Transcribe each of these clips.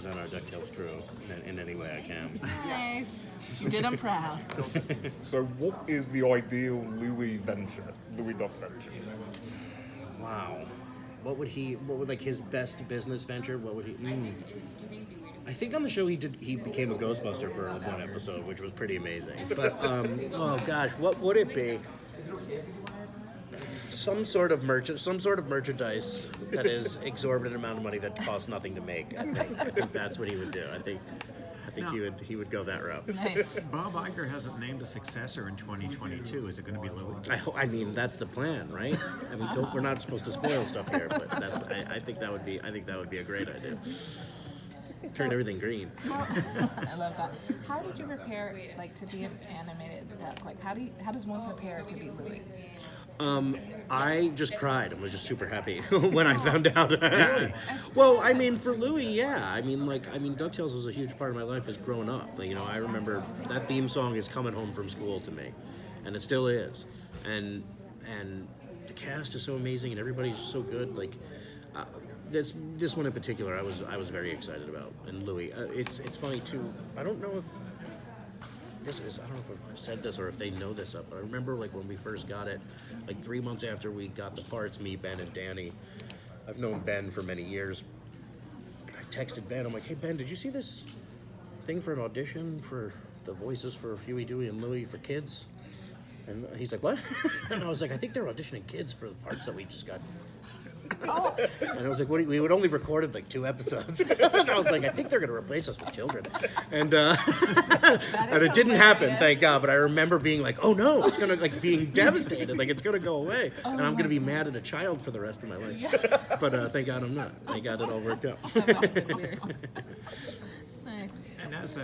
represent our DuckTales crew in any way I can. Nice. You did them proud. So what is the ideal Louie Duck venture? Wow. What would like his best business venture? What would he? I think on the show he became a Ghostbuster for one episode, which was pretty amazing. But oh gosh, what would it be? Some sort of merchandise that is exorbitant amount of money that costs nothing to make. I think that's what he would do. I think he would go that route. Nice. Bob Iger hasn't named a successor in 2022. Is it going to be Louie? I mean, that's the plan, right? I mean, we're not supposed to spoil stuff here, but I think that would be a great idea. Turn everything green. I love that. How did you prepare, like, to be an animated duck? Like, how does one prepare to be Louie? I just cried and was just super happy when I found out. Well, I mean, for Louie, yeah. I mean, DuckTales was a huge part of my life as growing up. Like, I remember that theme song is coming home from school to me, and it still is. And the cast is so amazing, and everybody's so good. Like, this one in particular, I was very excited about. And Louie, it's funny too. I don't know if I've said this or if they know this, but I remember like when we first got it, like 3 months after we got the parts, me, Ben, and Danny. I've known Ben for many years. I texted Ben. I'm like, hey Ben, did you see this thing for an audition for the voices for Huey, Dewey, and Louie for kids? And he's like, what? And I was like, I think they're auditioning kids for the parts that we just got. Oh. And I was like, we would only recorded like 2 episodes. And I was like, I think they're going to replace us with children. And and it didn't happen, thank God. But I remember being like, oh no, it's going to, like, being devastated. Like, it's going to go away. And I'm going to be mad at a child for the rest of my life. Yeah. But thank God I'm not. Thank God it all worked out. And as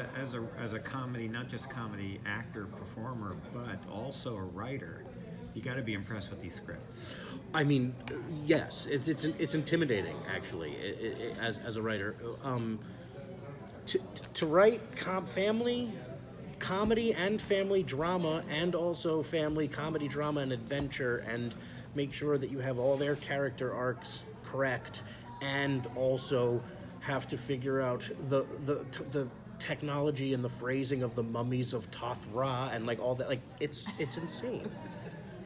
a comedy, not just comedy actor, performer, but also a writer, you got to be impressed with these scripts. I mean, yes, it's intimidating actually as a writer. To write family comedy and family drama, and also family comedy drama and adventure, and make sure that you have all their character arcs correct, and also have to figure out the technology and the phrasing of the mummies of Toth Ra and like all that. Like it's insane.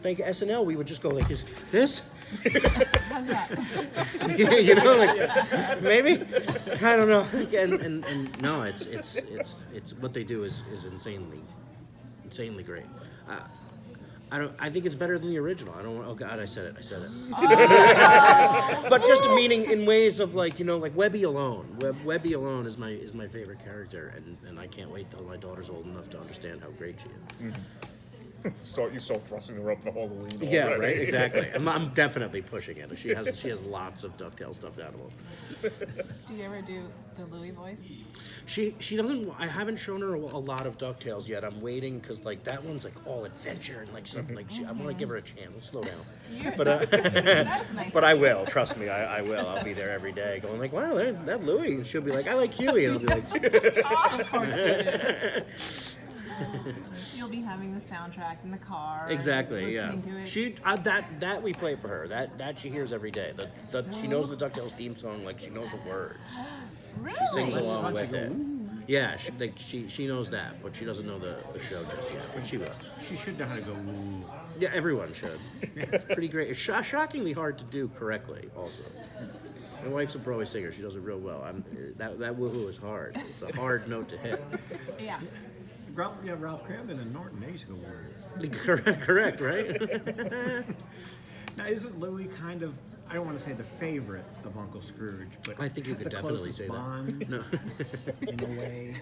Like SNL, we would just go like this. How's that? Like maybe, I don't know. And no, it's what they do is insanely great. I think it's better than the original. Oh God, I said it. Oh. But just meaning in ways of like Webby alone. Webby alone is my favorite character, and I can't wait till my daughter's old enough to understand how great she is. Mm-hmm. You start dressing her up for Halloween. Yeah, already. right. Exactly. I'm definitely pushing it. She has lots of DuckTales stuffed animals. Do you ever do the Louie voice? She doesn't. I haven't shown her a lot of DuckTales yet. I'm waiting because like that one's like all adventure and like stuff. Like I want to give her a chance. Let's slow down. That's nice. But I will. Trust me. I will. I'll be there every day, going like, wow, that Louie. And she'll be like, I like Huey, and I'll be like, Of course you do. You'll be having the soundtrack in the car. Exactly. Yeah. To it. She that we play for her. That she hears every day. She knows the DuckTales theme song like she knows the words. Really? She sings along with it. Yeah, she knows that, but she doesn't know the show just yet. But she will. She should know how to go woo. Yeah, everyone should. It's pretty great. It's shockingly hard to do correctly. Also, my wife's a Broadway singer. She does it real well. That woohoo is hard. It's a hard note to hit. Yeah. Ralph Cramden and Norton, they used to go woo. Correct, right? Now, isn't Louie kind of, I don't want to say the favorite of Uncle Scrooge, but I think you could definitely say bond that. No. in a way.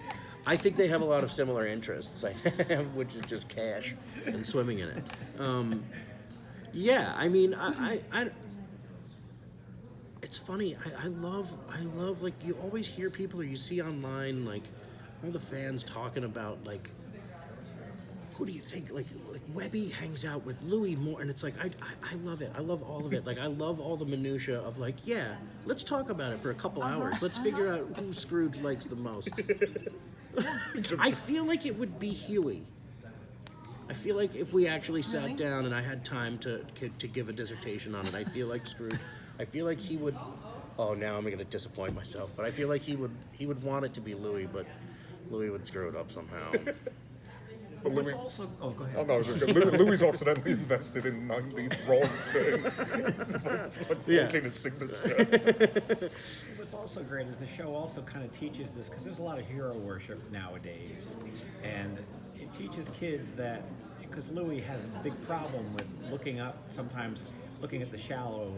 I think they have a lot of similar interests, which is just cash and swimming in it. Yeah, I mean, I it's funny. I love like you always hear people or you see online like all the fans talking about like, who do you think like Webby hangs out with Louie more, and it's like I love it. I love all of it. Like I love all the minutia of like, yeah, let's talk about it for a couple hours. Let's figure out who Scrooge likes the most. I feel like it would be Huey. I feel like if we actually sat down and I had time to give a dissertation on it, I feel like Scrooge. I feel like he would oh, now I'm going to disappoint myself. But I feel like he would want it to be Louie, but Louie would screw it up somehow. But What's Louis, also, oh, go ahead. oh, no, I was just gonna- Louis accidentally invested in 90 wrong things. Yeah. Forging his signature. What's also great is the show also kind of teaches this, because there's a lot of hero worship nowadays, and it teaches kids that, because Louis has a big problem with looking at the shallow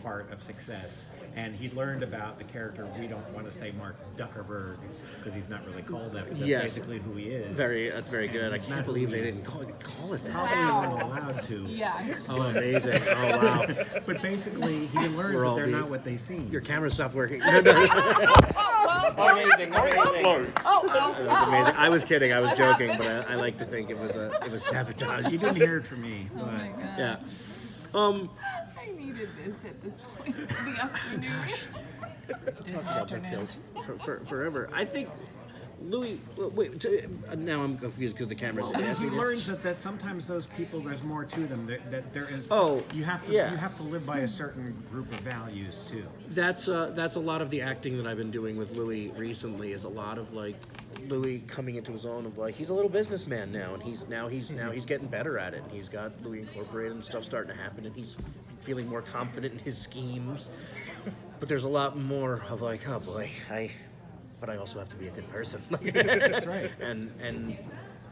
part of success, and he learned about the character, we don't want to say Mark Duckerburg, because he's not really called that, but that's Yes. basically who he is. That's very good. I it's can't not believe Louie. they didn't call it that. Probably Wow. even allowed to. Yeah. Oh, amazing. Oh, wow. But basically, he learns We're that all they're beat. not what they seem. Your camera stopped working. No, no. Amazing, amazing. Loads. It was amazing. I was kidding. I was joking, but I like to think it was sabotage. You didn't hear it from me, Oh my but god. Yeah. I needed this at this point in the afternoon. Disney About afternoon. DuckTales forever. I think Louis. Wait. Now I'm confused because the camera's. he learns that sometimes those people, there's more to them. That there is. Oh, you have to yeah. you have to live by a certain group of values too. That's a lot of the acting that I've been doing with Louis recently. Is a lot of like Louis coming into his own of like he's a little businessman now, and he's getting better at it. And he's got Louis Incorporated and stuff starting to happen, and he's feeling more confident in his schemes. But there's a lot more of like, oh boy, but I also have to be a good person. That's right. And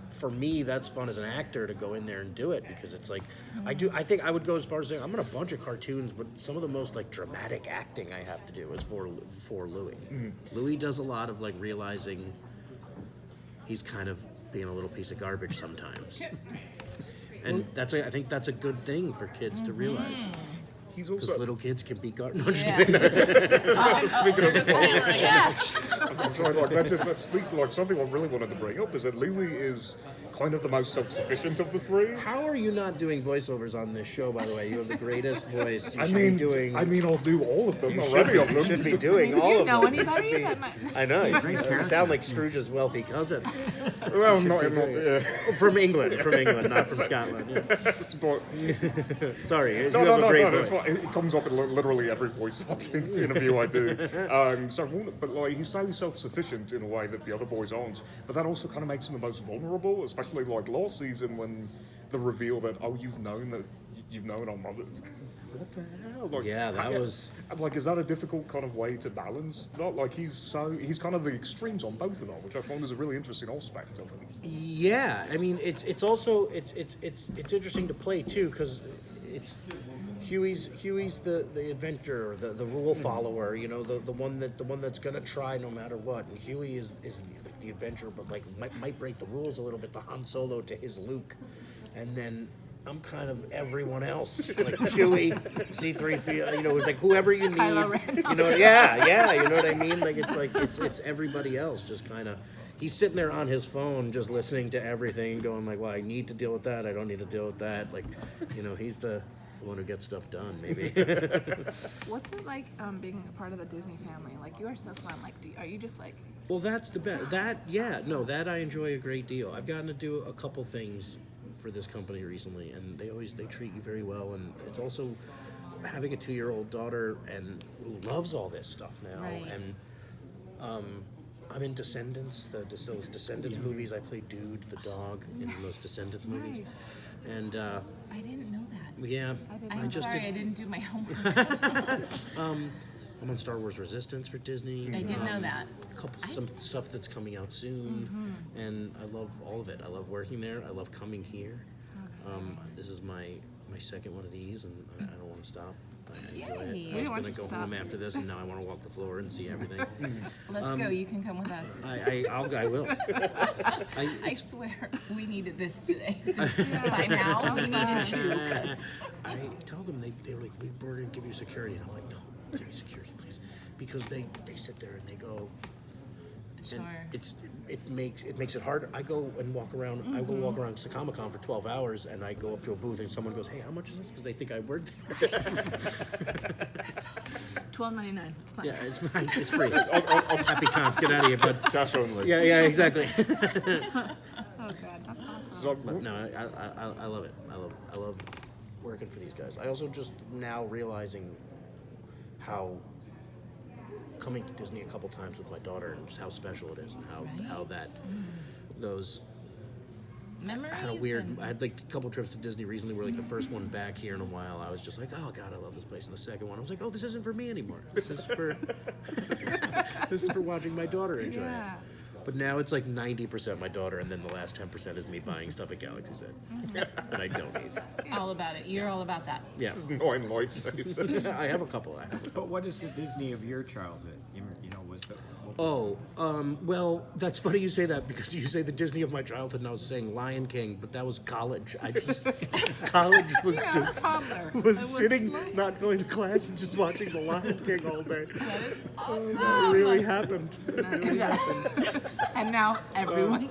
for me, that's fun as an actor to go in there and do it because it's like I think I would go as far as saying I'm in a bunch of cartoons, but some of the most like dramatic acting I have to do is for Louis. Mm-hmm. Louis does a lot of like realizing he's kind of being a little piece of garbage sometimes, and I think that's a good thing for kids to realize. He's Because also. little kids can be no, I'm just Yeah. kidding. Speaking of Yeah. I'm sorry, let's speak like something I really wanted to bring up is that Louis is kind of the most self-sufficient of the three. How are you not doing voiceovers on this show, by the way? You have the greatest voice. You I should mean, be doing. I'll do all of them you already. Of you them. should be doing Do all you of know them. anybody that might? I know. Great You character. sound like Scrooge's wealthy cousin. Well, should not, be not doing- yeah. From England, not from Scotland. Yes. But, Sorry, you no, have no, a great no, that's voice. fine. It comes up in literally every voice acting interview I do. But like he's so self-sufficient in a way that the other boys aren't. But that also kind of makes him the most vulnerable, especially like last season when the reveal that you've known our mothers. What the hell? Like, Yeah, that was- like, is that a difficult kind of way to balance? Not like he's kind of the extremes on both of them, which I found is a really interesting aspect of him. Yeah, I mean it's also it's interesting to play too because it's Huey's the adventurer, the rule follower, you know, the one that's gonna try no matter what. And Huey is the adventurer, but like might break the rules a little bit. The Han Solo to his Luke, and then I'm kind of everyone else, like Chewie, C-3PO, you know, it's like whoever you need, Kylo Ren. you know, yeah, you know what I mean? Like it's everybody else, just kind of. He's sitting there on his phone, just listening to everything, going like, "Well, I need to deal with that. I don't need to deal with that." Like, you know, he's the one who gets stuff done. Maybe. What's it like being a part of the Disney family? Like you are so fun. Like, are you just like? Well, that's the best. That I enjoy a great deal. I've gotten to do a couple things for this company recently, and they treat you very well. And it's also having a 2-year-old daughter and who loves all this stuff now. Right. And I'm in Descendants, those Descendants movies. I play Dude, the dog, in those Descendants movies. And I didn't know that. yeah, I'm just sorry, did. I didn't do my homework. I'm on Star Wars Resistance for Disney. I didn't know that. Some stuff that's coming out soon, and I love all of it. I love working there. I love coming here. This is my second one of these, and I don't want to stop. I enjoy Yay. it. We I was don't want going to you to go stop. home after this, and now I want to walk the floor and see everything. Let's go. You can come with us. I will. I swear, we needed this today. By now, we needed you. 'Cause I tell them they were like, we're going to give you security, and I'm like, don't give me security, please, because they sit there and they go. Sure. And it makes it hard. I go and walk around. I will walk around Sakamacon for 12 hours, and I go up to a booth, and someone goes, "Hey, how much is this?" Because they think I worked there. $12.99. It's fine. Yeah, it's fine. It's free. Happy comp. Get out of here, bud. Cash only. Yeah, exactly. Oh god, that's awesome. So, But no, I love it. I love working for these guys. I also just now realizing how coming to Disney a couple times with my daughter and just how special it is and how that those. Memories. I had I had like a couple trips to Disney recently where like the first one back here in a while, I was just like, oh God, I love this place. And the second one, I was like, oh, this isn't for me anymore. This is for this is for watching my daughter enjoy it. But now it's like 90% my daughter, and then the last 10% is me buying stuff at Galaxy's Edge that I don't need. All about it. You're all about that. Yeah, Annoying lightsabers. I have a couple. But what is the Disney of your childhood? You know, was the Well, that's funny you say that because you say the Disney of my childhood, and I was saying Lion King, but that was college. I just college was just toddler. was sitting, not going to class, and just watching the Lion King all day. That is awesome. That really happened. It really happened. And now everyone.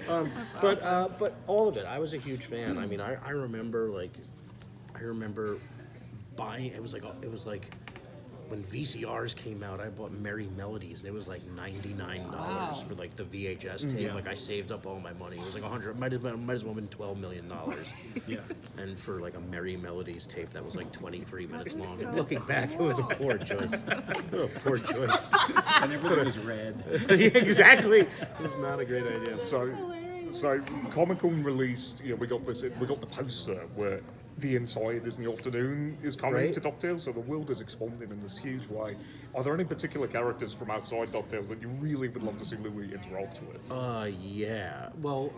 But all of it, I was a huge fan. I mean, I remember buying. It was like when VCRs came out, I bought Merry Melodies, and it was like $99 for like the VHS tape. Yeah. Like I saved up all my money. It was like $100. Might as well been $12 million. yeah. And for like a Merry Melodies tape that was like 23 minutes long. And looking back, it was a poor choice. A poor choice. And everything was red. Exactly. It was not a great idea. So Comic-Con released, we got the poster where the entire Disney afternoon is coming Right. to DuckTales, so the world is expanding in this huge way. Are there any particular characters from outside DuckTales that you really would love to see Louie interact with? Yeah. Well,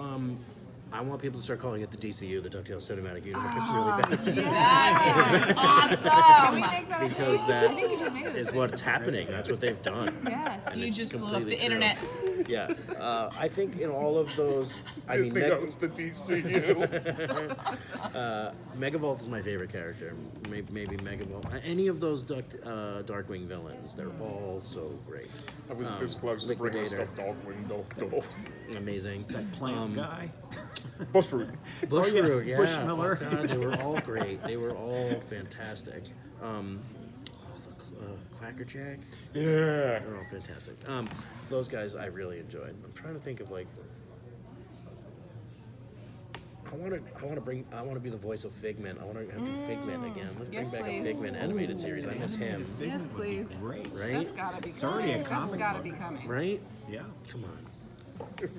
I want people to start calling it the DCU, the DuckTales Cinematic Universe. It's really bad. That is awesome. Because that is what's happening. That's what they've done. Yeah, And you it's just blew up completely the true. internet. Yeah. I think in all of those, I mean, Disney owns the DCU. Megavolt is my favorite character. Maybe Megavolt. Any of those Darkwing villains, they're all so great. I was this close to bringing Liquidator. stuff Darkwing Doctor. Amazing. Plant guy. Bushroot. Bushroot, yeah. Bushmiller. Oh, God, they were all great. They were all fantastic. Quacker Jack. Yeah. They're all fantastic. Those guys I really enjoyed. I'm trying to think of like. I want to be the voice of Figment. I want to do Figment again. Let's bring Yes, back please. a Figment animated series. I miss him. Yes, please. Great. Right? That's gotta be coming. already a That's comic gotta book. be coming. Right? Yeah. Come on.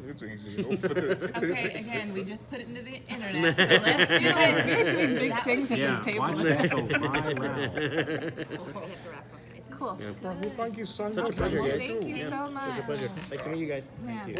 It's easy enough. But Okay, again, we just put it into the internet, so let's do it. We're doing big things at this table. Watch that go viral. Cool. well, thank you so Such a much. pleasure, guys. Thank you so much. Such a pleasure. Nice to meet you guys. Yeah. Thank you.